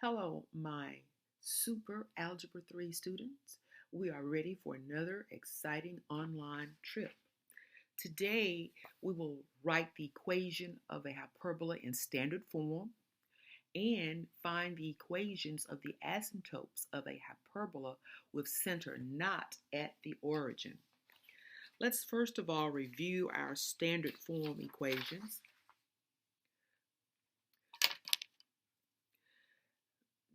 Hello, my Super Algebra 3 students. We are ready for another exciting online trip. Today, we will write the equation of a hyperbola in standard form and find the equations of the asymptotes of a hyperbola with center not at the origin. Let's first of all review our standard form equations.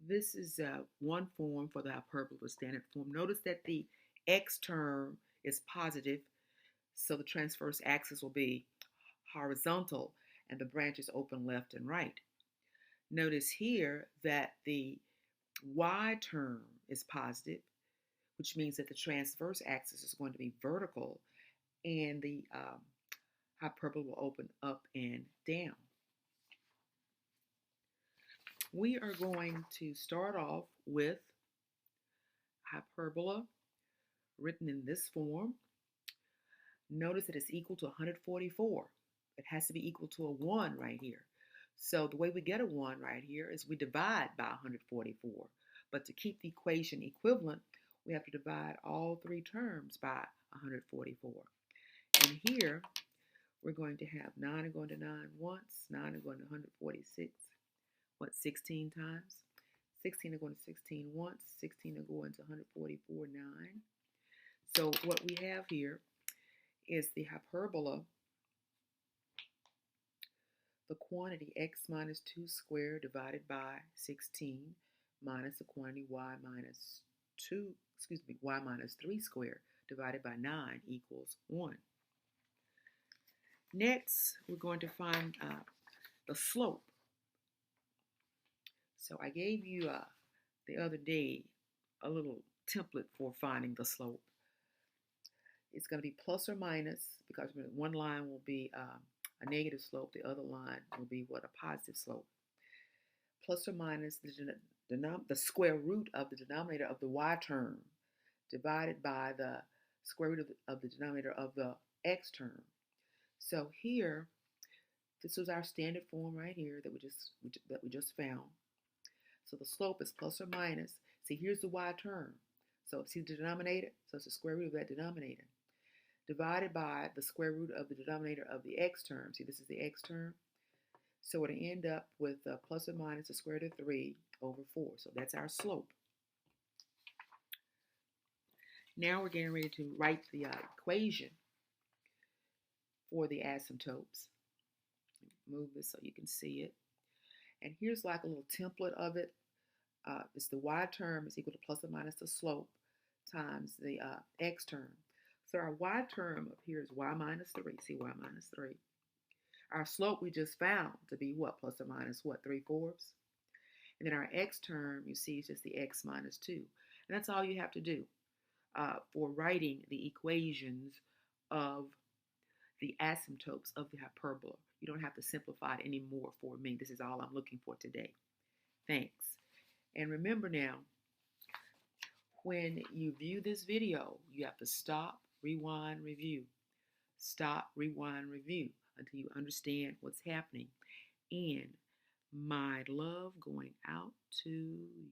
This is one form for the hyperbola standard form. Notice that the x term is positive, so the transverse axis will be horizontal and the branches open left and right. Notice here that the y term is positive, which means that the transverse axis is going to be vertical and the hyperbola will open up and down. We are going to start off with hyperbola written in this form. Notice that it's equal to 144. It has to be equal to a 1 right here. So the way we get a 1 right here is we divide by 144. But to keep the equation equivalent, we have to divide all three terms by 144. And here, we're going to have 9 going to 9 once, 9 are going to 146. 16 times? 16 are going to 16 once, 16 are going to 144, 9. So what we have here is the hyperbola, the quantity x minus 2 squared divided by 16 minus the quantity y minus 3 squared divided by 9 equals 1. Next, we're going to find the slope. So I gave you the other day a little template for finding the slope. It's going to be plus or minus, because one line will be a negative slope, the other line will be a positive slope. Plus or minus the square root of the denominator of the y term divided by the square root of the denominator of the x term. So here, this was our standard form right here that we just found. So the slope is plus or minus. See, here's the y term. So see the denominator? So it's the square root of that denominator. Divided by the square root of the denominator of the x term. See, this is the x term. So it'll end up with plus or minus the square root of 3 over 4. So that's our slope. Now we're getting ready to write the equation for the asymptotes. Move this so you can see it. And here's like a little template of it. It's the y term is equal to plus or minus the slope times the x term. So our y term up here is y minus 3. See, y minus 3. Our slope we just found to be what? Plus or minus what? 3/4. And then our x term, you see, is just the x minus 2. And that's all you have to do for writing the equations of the asymptotes of the hyperbola. You don't have to simplify it anymore for me. This is all I'm looking for today. Thanks. And remember now, when you view this video, you have to stop, rewind, review. Stop, rewind, review until you understand what's happening. And my love going out to you.